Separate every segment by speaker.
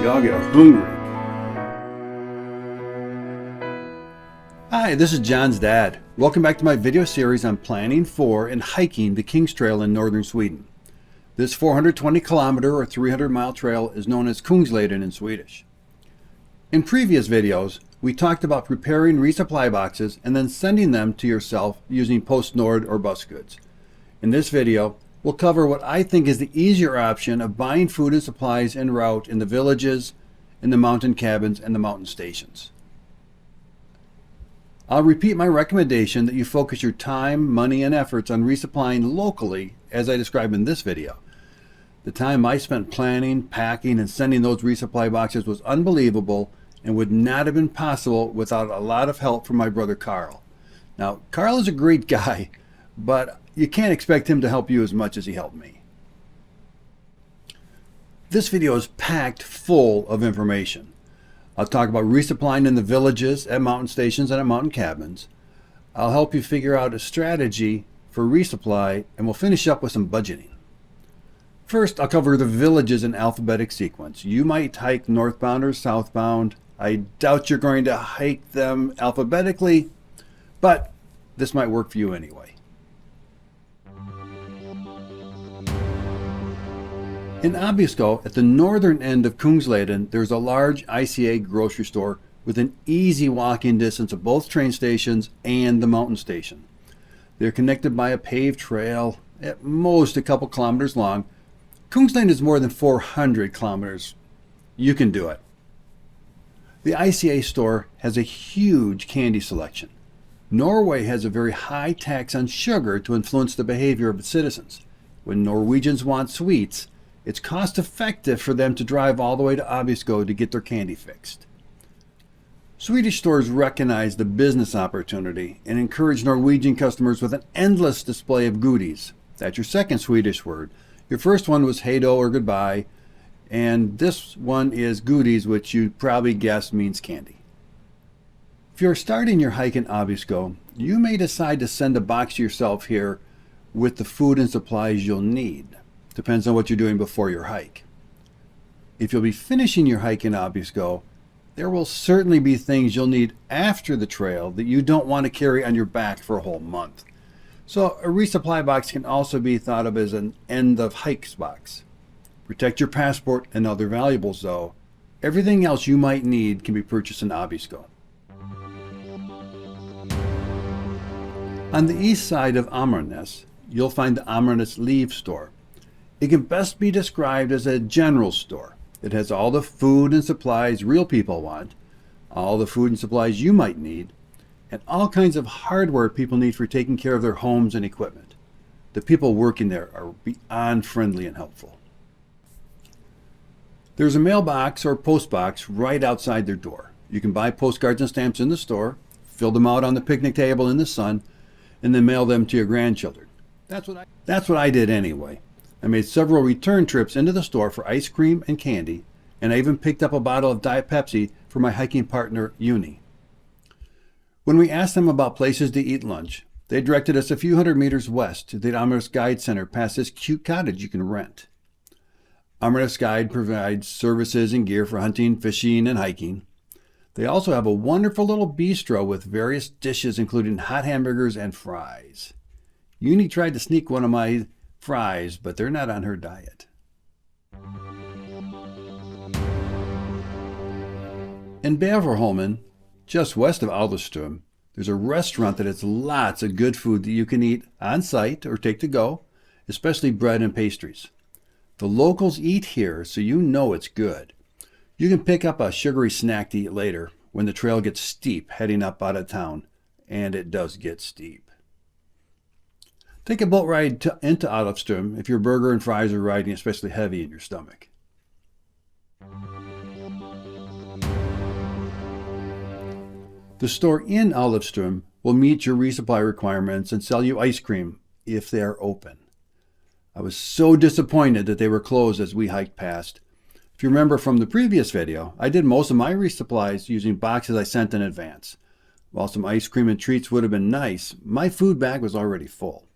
Speaker 1: Y'all get hungry. Hi, this is John's dad. Welcome back to my video series on planning for and hiking the King's Trail in northern Sweden. This 420 kilometer or 300 mile trail is known as Kungsleden in Swedish. In previous videos, we talked about preparing resupply boxes and then sending them to yourself using PostNord or bus goods. In this video, we'll cover what I think is the easier option of buying food and supplies en route in the villages, in the mountain cabins, and the mountain stations. I'll repeat my recommendation that you focus your time, money, and efforts on resupplying locally as I describe in this video. The time I spent planning, packing, and sending those resupply boxes was unbelievable and would not have been possible without a lot of help from my brother Carl. Now, Carl is a great guy, but you can't expect him to help you as much as he helped me. This video is packed full of information. I'll talk about resupplying in the villages, at mountain stations, and at mountain cabins. I'll help you figure out a strategy for resupply, and we'll finish up with some budgeting. First, I'll cover the villages in alphabetic sequence. You might hike northbound or southbound. I doubt you're going to hike them alphabetically, but this might work for you anyway. In Abisko, at the northern end of Kungsleden, there's a large ICA grocery store with an easy walking distance of both train stations and the mountain station. They're connected by a paved trail, at most a couple kilometers long. Kungsleden is more than 400 kilometers. You can do it. The ICA store has a huge candy selection. Norway has a very high tax on sugar to influence the behavior of its citizens. When Norwegians want sweets, it's cost effective for them to drive all the way to Abisko to get their candy fixed. Swedish stores recognize the business opportunity and encourage Norwegian customers with an endless display of goodies. That's your second Swedish word. Your first one was hej då or goodbye, and this one is goodies, which you probably guessed means candy. If you're starting your hike in Abisko, you may decide to send a box to yourself here with the food and supplies you'll need. Depends on what you're doing before your hike. If you'll be finishing your hike in Abisko, there will certainly be things you'll need after the trail that you don't want to carry on your back for a whole month. So a resupply box can also be thought of as an end of hikes box. Protect your passport and other valuables though. Everything else you might need can be purchased in Abisko. On the east side of Ammarnäs, you'll find the Ammarnäs Leave store. It can best be described as a general store. It has all the food and supplies real people want, all the food and supplies you might need, and all kinds of hardware people need for taking care of their homes and equipment. The people working there are beyond friendly and helpful. There's a mailbox or post box right outside their door. You can buy postcards and stamps in the store, fill them out on the picnic table in the sun, and then mail them to your grandchildren. That's what I did anyway. I made several return trips into the store for ice cream and candy, and I even picked up a bottle of Diet Pepsi for my hiking partner, Uni. When we asked them about places to eat lunch, they directed us a few hundred meters west to the Ammarnäs Guide Center past this cute cottage you can rent. Ammarnäs Guide provides services and gear for hunting, fishing, and hiking. They also have a wonderful little bistro with various dishes including hot hamburgers and fries. Uni tried to sneak one of my fries, but they're not on her diet. In Bäverholmen, just west of Adolfström, there's a restaurant that has lots of good food that you can eat on site or take to go, especially bread and pastries. The locals eat here, so you know it's good. You can pick up a sugary snack to eat later when the trail gets steep heading up out of town, and it does get steep. Take a boat ride into Adolfström if your burger and fries are riding especially heavy in your stomach. The store in Adolfström will meet your resupply requirements and sell you ice cream if they are open. I was so disappointed that they were closed as we hiked past. If you remember from the previous video, I did most of my resupplies using boxes I sent in advance. While some ice cream and treats would have been nice, my food bag was already full.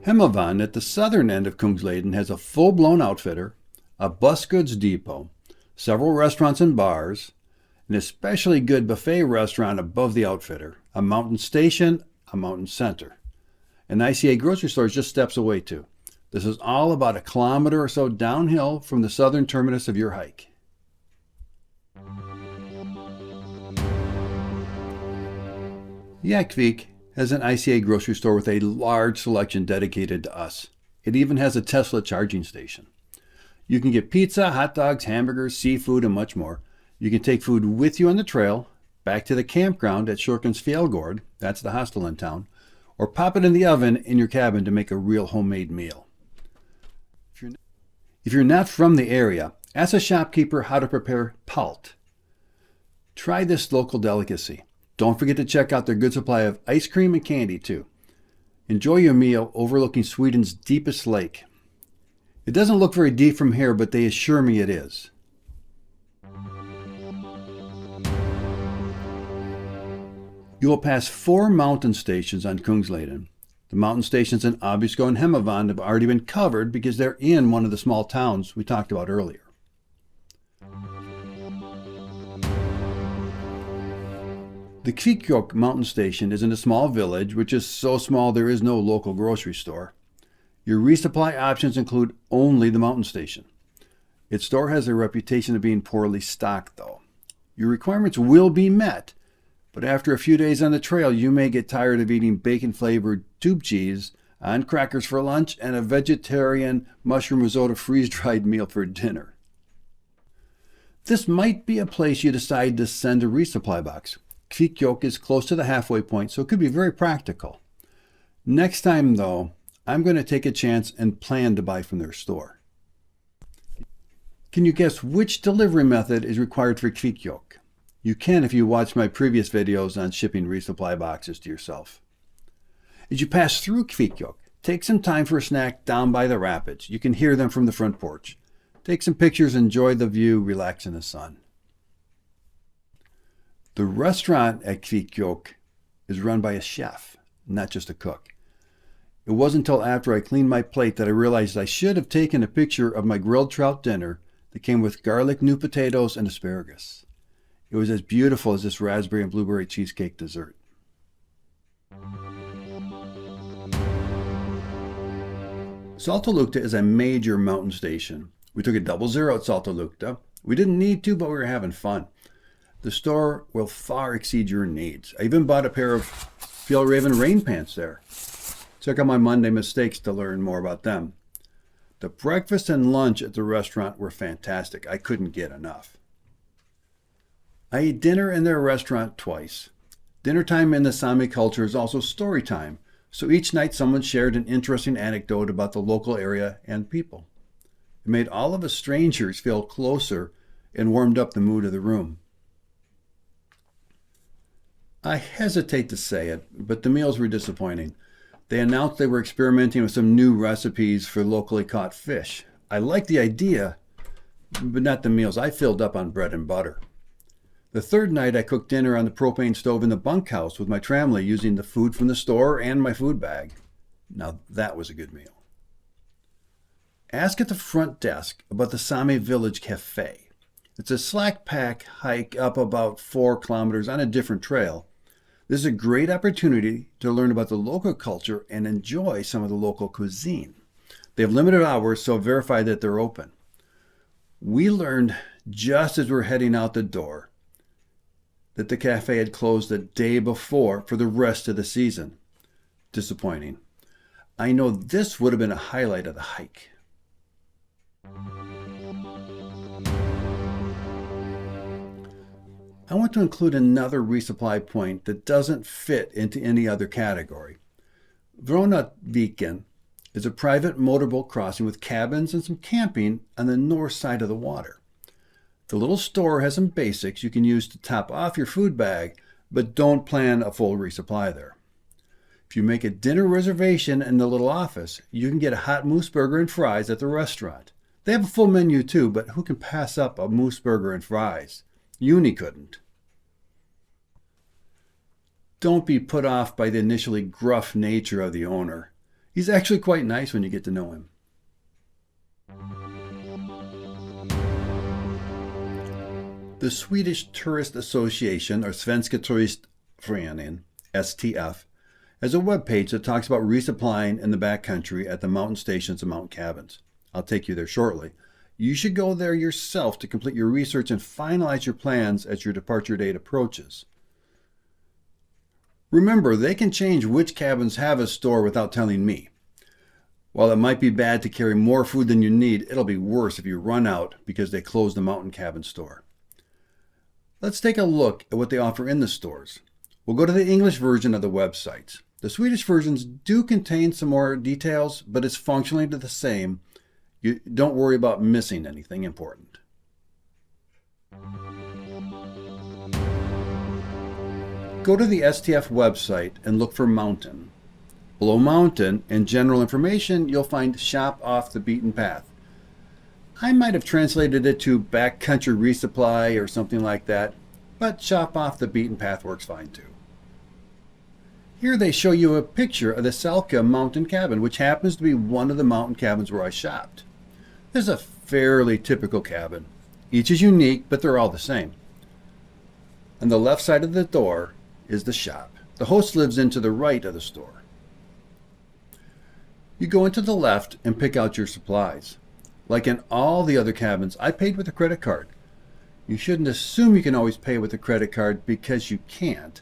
Speaker 1: Hemavan at the southern end of Kungsleden has a full-blown outfitter, a bus goods depot, several restaurants and bars, an especially good buffet restaurant above the outfitter, a mountain station, a mountain center. An ICA grocery store is just steps away too. This is all about a kilometer or so downhill from the southern terminus of your hike. Jäckvik has an ICA grocery store with a large selection dedicated to us. It even has a Tesla charging station. You can get pizza, hot dogs, hamburgers, seafood, and much more. You can take food with you on the trail, back to the campground at Kyrkan's Fjällgård, that's the hostel in town, or pop it in the oven in your cabin to make a real homemade meal. If you're not from the area, ask a shopkeeper how to prepare palt. Try this local delicacy. Don't forget to check out their good supply of ice cream and candy too. Enjoy your meal overlooking Sweden's deepest lake. It doesn't look very deep from here, but they assure me it is. You will pass 4 mountain stations on Kungsleden. The mountain stations in Abisko and Hemavan have already been covered because they're in one of the small towns we talked about earlier. The Kvikkjokk mountain station is in a small village, which is so small there is no local grocery store. Your resupply options include only the mountain station. Its store has a reputation of being poorly stocked, though. Your requirements will be met, but after a few days on the trail, you may get tired of eating bacon-flavored tube cheese on crackers for lunch and a vegetarian mushroom risotto freeze-dried meal for dinner. This might be a place you decide to send a resupply box. Kvikkjokk is close to the halfway point, so it could be very practical. Next time, though, I'm going to take a chance and plan to buy from their store. Can you guess which delivery method is required for Kvikkjokk? You can if you watch my previous videos on shipping resupply boxes to yourself. As you pass through Kvikkjokk, take some time for a snack down by the rapids. You can hear them from the front porch. Take some pictures, enjoy the view, relax in the sun. The restaurant at Kvikkjokk is run by a chef, not just a cook. It wasn't until after I cleaned my plate that I realized I should have taken a picture of my grilled trout dinner that came with garlic new potatoes and asparagus. It was as beautiful as this raspberry and blueberry cheesecake dessert. Saltoluokta is a major mountain station. We took a 00 at Saltoluokta. We didn't need to, but we were having fun. The store will far exceed your needs. I even bought a pair of Fjällraven rain pants there. Check out my Monday mistakes to learn more about them. The breakfast and lunch at the restaurant were fantastic. I couldn't get enough. I ate dinner in their restaurant twice. Dinner time in the Sami culture is also story time, so each night someone shared an interesting anecdote about the local area and people. It made all of us strangers feel closer and warmed up the mood of the room. I hesitate to say it, but the meals were disappointing. They announced they were experimenting with some new recipes for locally caught fish. I liked the idea, but not the meals. I filled up on bread and butter. The third night, I cooked dinner on the propane stove in the bunkhouse with my family using the food from the store and my food bag. Now that was a good meal. Ask at the front desk about the Sami Village Cafe. It's a slack pack hike up about 4 kilometers on a different trail. This is a great opportunity to learn about the local culture and enjoy some of the local cuisine. They have limited hours, so verify that they're open. We learned just as we're heading out the door that the cafe had closed the day before for the rest of the season. Disappointing. I know this would have been a highlight of the hike. I want to include another resupply point that doesn't fit into any other category. Vuonatjviken is a private motorboat crossing with cabins and some camping on the north side of the water. The little store has some basics you can use to top off your food bag, but don't plan a full resupply there. If you make a dinner reservation in the little office, you can get a hot moose burger and fries at the restaurant. They have a full menu too, but who can pass up a moose burger and fries? Uni couldn't. Don't be put off by the initially gruff nature of the owner. He's actually quite nice when you get to know him. The Swedish Tourist Association, or Svenska Turistföreningen, STF, has a webpage that talks about resupplying in the backcountry at the mountain stations and mountain cabins. I'll take you there shortly. You should go there yourself to complete your research and finalize your plans as your departure date approaches. Remember, they can change which cabins have a store without telling me. While it might be bad to carry more food than you need, it'll be worse if you run out because they close the mountain cabin store. Let's take a look at what they offer in the stores. We'll go to the English version of the websites. The Swedish versions do contain some more details, but it's functionally the same. You don't worry about missing anything important. Go to the STF website and look for Mountain. Below Mountain and General Information, you'll find Shop Off the Beaten Path. I might have translated it to Backcountry Resupply or something like that, but Shop Off the Beaten Path works fine too. Here they show you a picture of the Salka mountain cabin, which happens to be one of the mountain cabins where I shopped. This is a fairly typical cabin. Each is unique, but they're all the same. On the left side of the door is the shop. The host lives into the right of the store. You go into the left and pick out your supplies. Like in all the other cabins, I paid with a credit card. You shouldn't assume you can always pay with a credit card because you can't.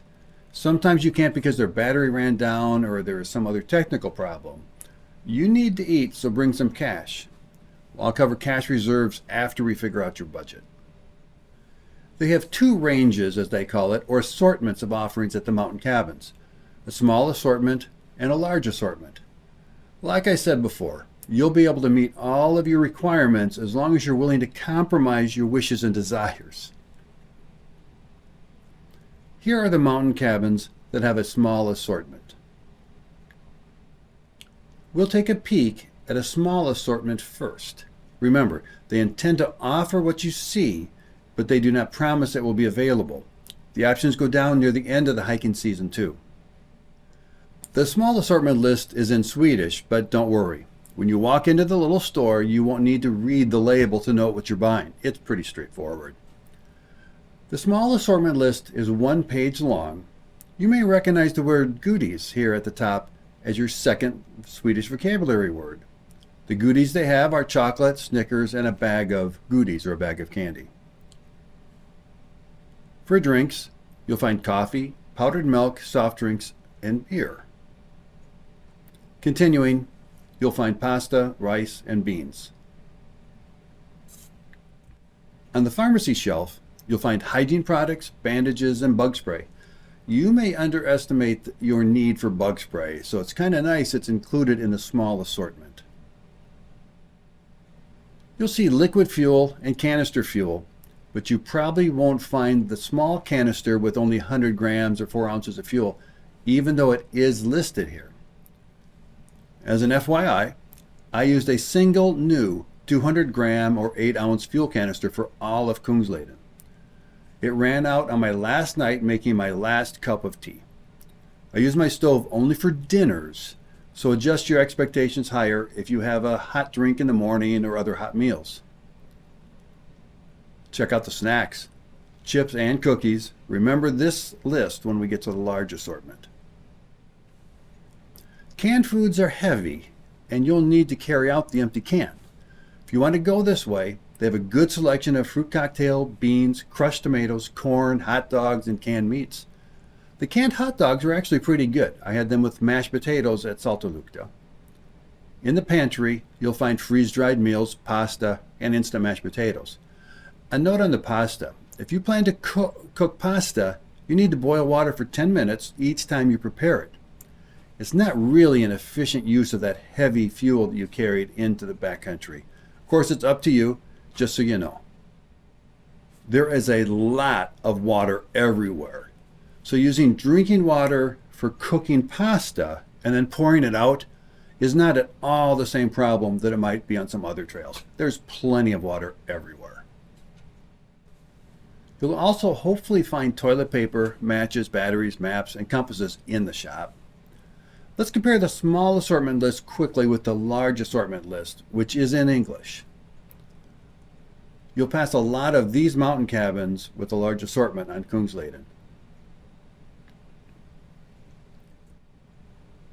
Speaker 1: Sometimes you can't because their battery ran down or there is some other technical problem. You need to eat, so bring some cash. I'll cover cash reserves after we figure out your budget. They have two ranges, as they call it, or assortments of offerings at the mountain cabins. A small assortment and a large assortment. Like I said before, you'll be able to meet all of your requirements as long as you're willing to compromise your wishes and desires. Here are the mountain cabins that have a small assortment. We'll take a peek at a small assortment first. Remember, they intend to offer what you see, but they do not promise it will be available. The options go down near the end of the hiking season too. The small assortment list is in Swedish, but don't worry. When you walk into the little store, you won't need to read the label to know what you're buying. It's pretty straightforward. The small assortment list is 1 page long. You may recognize the word goodies here at the top as your second Swedish vocabulary word. The goodies they have are chocolate, Snickers, and a bag of goodies or a bag of candy. For drinks, you'll find coffee, powdered milk, soft drinks, and beer. Continuing, you'll find pasta, rice, and beans. On the pharmacy shelf, you'll find hygiene products, bandages, and bug spray. You may underestimate your need for bug spray, so it's kind of nice it's included in the small assortment. You'll see liquid fuel and canister fuel, but you probably won't find the small canister with only 100 grams or 4 ounces of fuel, even though it is listed here. As an FYI, I used a single new 200 gram or 8 ounce fuel canister for all of Kungsleden. It ran out on my last night making my last cup of tea. I use my stove only for dinners, so adjust your expectations higher if you have a hot drink in the morning or other hot meals. Check out the snacks, chips and cookies. Remember this list when we get to the large assortment. Canned foods are heavy, and you'll need to carry out the empty can. If you want to go this way, they have a good selection of fruit cocktail, beans, crushed tomatoes, corn, hot dogs, and canned meats. The canned hot dogs are actually pretty good. I had them with mashed potatoes at Saltoluokta. In the pantry, you'll find freeze-dried meals, pasta, and instant mashed potatoes. A note on the pasta. If you plan to cook pasta, you need to boil water for 10 minutes each time you prepare it. It's not really an efficient use of that heavy fuel that you carried into the backcountry. Of course, it's up to you, just so you know. There is a lot of water everywhere. So using drinking water for cooking pasta and then pouring it out is not at all the same problem that it might be on some other trails. There's plenty of water everywhere. You'll also hopefully find toilet paper, matches, batteries, maps, and compasses in the shop. Let's compare the small assortment list quickly with the large assortment list, which is in English. You'll pass a lot of these mountain cabins with a large assortment on Kungsleden.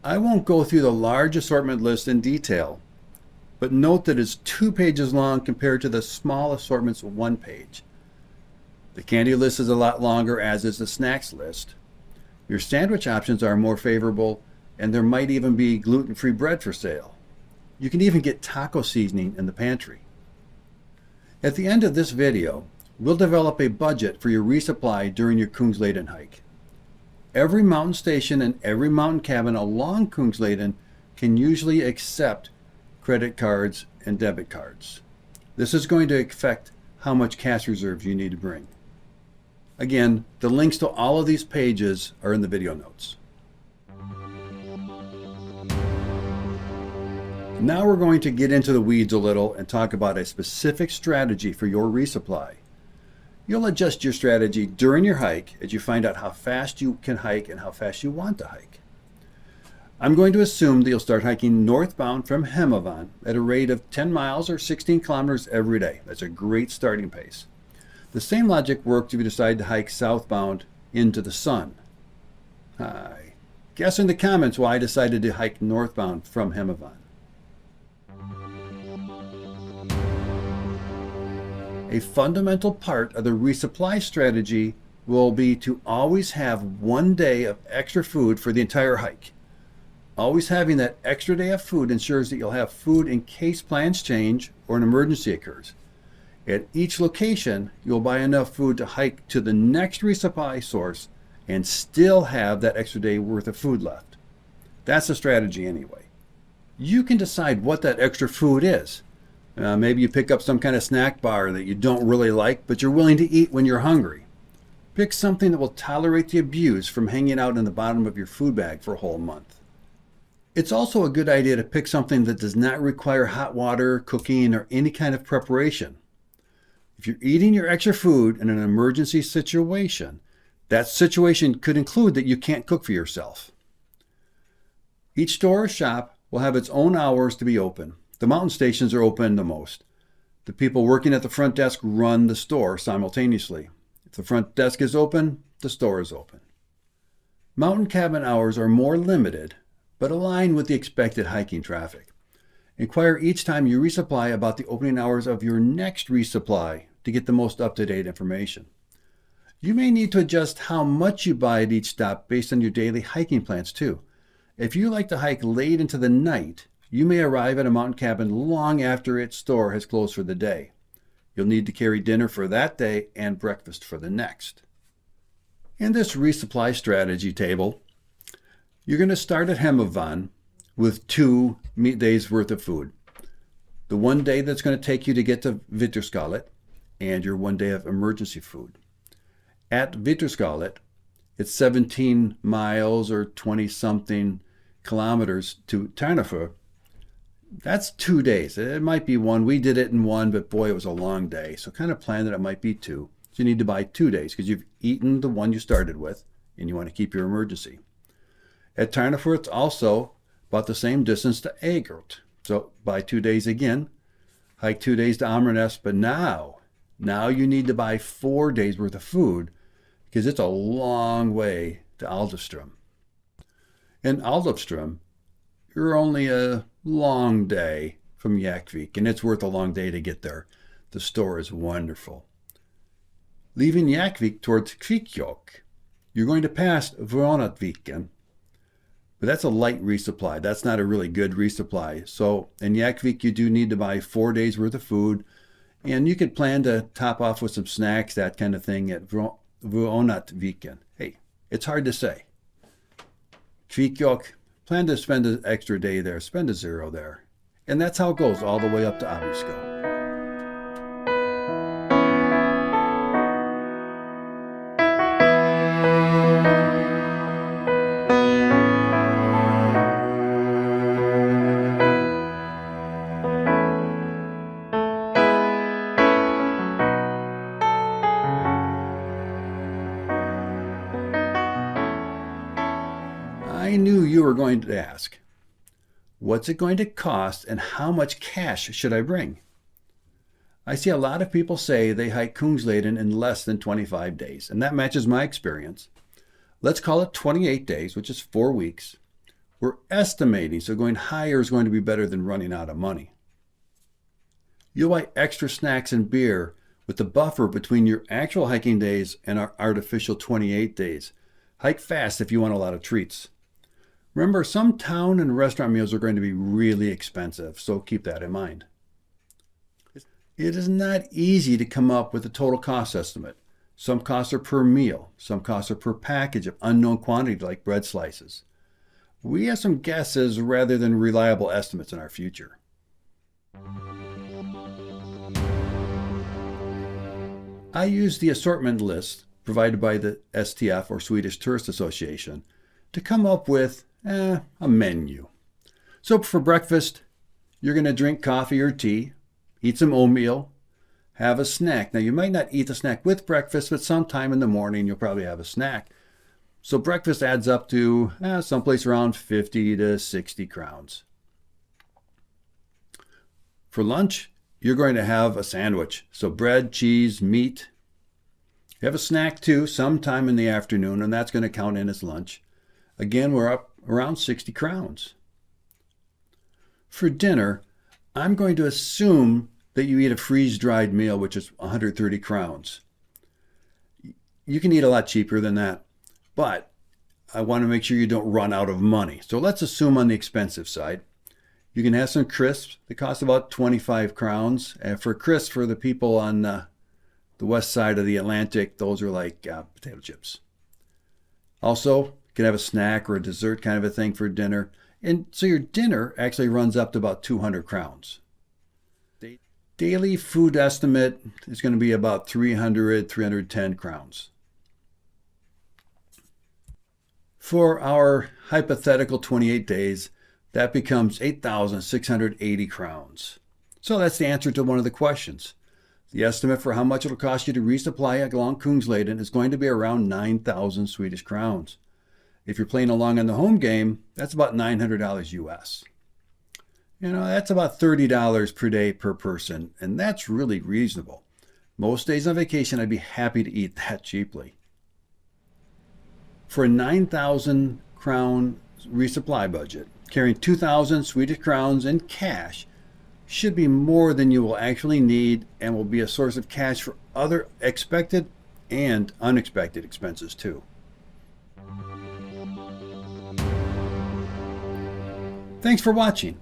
Speaker 1: I won't go through the large assortment list in detail, but note that it's 2 pages long compared to the small assortment's 1 page. The candy list is a lot longer, as is the snacks list. Your sandwich options are more favorable, and there might even be gluten-free bread for sale. You can even get taco seasoning in the pantry. At the end of this video, we'll develop a budget for your resupply during your Kungsleden hike. Every mountain station and every mountain cabin along Kungsleden can usually accept credit cards and debit cards. This is going to affect how much cash reserves you need to bring. Again, the links to all of these pages are in the video notes. Now we're going to get into the weeds a little and talk about a specific strategy for your resupply. You'll adjust your strategy during your hike as you find out how fast you can hike and how fast you want to hike. I'm going to assume that you'll start hiking northbound from Hemavan at a rate of 10 miles or 16 kilometers every day. That's a great starting pace. The same logic works if you decide to hike southbound into the sun. Guess in the comments why I decided to hike northbound from Hemavan. A fundamental part of the resupply strategy will be to always have 1 day of extra food for the entire hike. Always having that extra day of food ensures that you'll have food in case plans change or an emergency occurs. At each location, you'll buy enough food to hike to the next resupply source and still have that extra day worth of food left. That's the strategy anyway. You can decide what that extra food is. Maybe you pick up some kind of snack bar that you don't really like, but you're willing to eat when you're hungry. Pick something that will tolerate the abuse from hanging out in the bottom of your food bag for a whole month. It's also a good idea to pick something that does not require hot water, cooking, or any kind of preparation. If you're eating your extra food in an emergency situation, that situation could include that you can't cook for yourself. Each store or shop will have its own hours to be open. The mountain stations are open the most. The people working at the front desk run the store simultaneously. If the front desk is open, the store is open. Mountain cabin hours are more limited, but align with the expected hiking traffic. Inquire each time you resupply about the opening hours of your next resupply to get the most up-to-date information. You may need to adjust how much you buy at each stop based on your daily hiking plans too. If you like to hike late into the night, you may arrive at a mountain cabin long after its store has closed for the day. You'll need to carry dinner for that day and breakfast for the next. In this resupply strategy table, you're going to start at Hemavan with 2 days worth of food. The 1 day that's going to take you to get to Vuonatjviken and your 1 day of emergency food. At Vuonatjviken, it's 17 miles or 20-something kilometers to Tärnaby. That's 2 days. It might be 1. We did it in 1, but boy, it was a long day. So kind of plan that it might be 2. So you need to buy 2 days because you've eaten the one you started with and you want to keep your emergency. At Tärnaby, it's also about the same distance to Jäckvik. So buy 2 days again, hike 2 days to Ammarnäs, but now you need to buy 4 days worth of food because it's a long way to Adolfström. In Adolfström, you're only a long day from Jäckvik, and it's worth a long day to get there. The store is wonderful. Leaving Jäckvik towards Kvikkjokk, you're going to pass Vuonatjviken, but that's a light resupply. That's not a really good resupply. So in Jäckvik, you do need to buy 4 days worth of food, and you could plan to top off with some snacks, that kind of thing at Vuonatjviken. Hey, it's hard to say. Kvikkjokk, plan to spend an extra day there, spend a 0 there. And that's how it goes all the way up to Abisko. I I knew you were going to ask, what's it going to cost and how much cash should I bring? I see a lot of people say they hike Kungsleden in less than 25 days, and that matches my experience. Let's call it 28 days, which is 4 weeks. We're estimating, so going higher is going to be better than running out of money. You'll buy extra snacks and beer with the buffer between your actual hiking days and our artificial 28 days. Hike fast if you want a lot of treats. Remember, some town and restaurant meals are going to be really expensive, so keep that in mind. It is not easy to come up with a total cost estimate. Some costs are per meal. Some costs are per package of unknown quantity like bread slices. We have some guesses rather than reliable estimates in our future. I use the assortment list provided by the STF, or Swedish Tourist Association, to come up with a menu. So for breakfast, you're going to drink coffee or tea, eat some oatmeal, have a snack. Now, you might not eat the snack with breakfast, but sometime in the morning you'll probably have a snack. So breakfast adds up to someplace around 50 to 60 crowns. For lunch, you're going to have a sandwich. So bread, cheese, meat. You have a snack too sometime in the afternoon, and that's going to count in as lunch. Again, we're up around 60 crowns. For dinner, I'm going to assume that you eat a freeze-dried meal, which is 130 crowns. You can eat a lot cheaper than that, but I want to make sure you don't run out of money. So let's assume on the expensive side. You can have some crisps. They cost about 25 crowns. And for crisps, for the people on the west side of the Atlantic, those are like potato chips. Also, you can have a snack or a dessert kind of a thing for dinner. And so your dinner actually runs up to about 200 crowns. Daily food estimate is going to be about 300, 310 crowns. For our hypothetical 28 days, that becomes 8,680 crowns. So that's the answer to one of the questions. The estimate for how much it will cost you to resupply along Kungsleden is going to be around 9,000 Swedish crowns. If you're playing along on the home game, that's about $900 US. That's about $30 per day per person, and that's really reasonable. Most days on vacation, I'd be happy to eat that cheaply. For a 9,000 crown resupply budget, carrying 2,000 Swedish crowns in cash should be more than you will actually need and will be a source of cash for other expected and unexpected expenses too. Thanks for watching.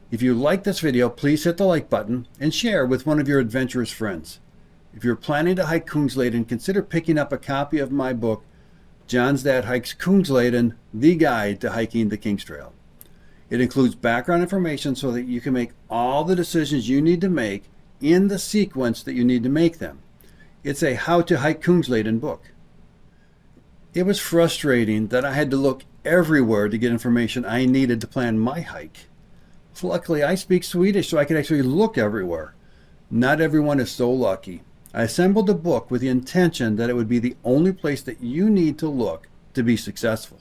Speaker 1: If you like this video, please hit the like button and share with one of your adventurous friends. If you're planning to hike Kungsleden, consider picking up a copy of my book, John's Dad Hikes Kungsleden, The Guide to Hiking the King's Trail. It includes background information so that you can make all the decisions you need to make in the sequence that you need to make them. It's a How to Hike Kungsleden book. It was frustrating that I had to look everywhere to get information I needed to plan my hike. Luckily, I speak Swedish, so I could actually look everywhere. Not everyone is so lucky. I assembled the book with the intention that it would be the only place that you need to look to be successful.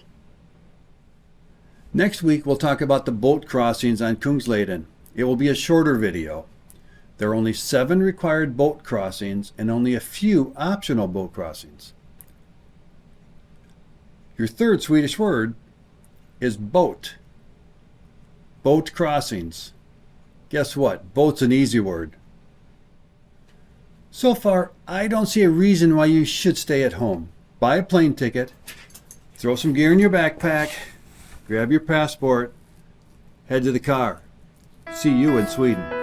Speaker 1: Next week, we'll talk about the boat crossings on Kungsleden. It will be a shorter video. There are only 7 required boat crossings and only a few optional boat crossings. Your third Swedish word is boat. Boat crossings. Guess what? Boat's an easy word. So far, I don't see a reason why you should stay at home. Buy a plane ticket, throw some gear in your backpack, grab your passport, head to the car. See you in Sweden.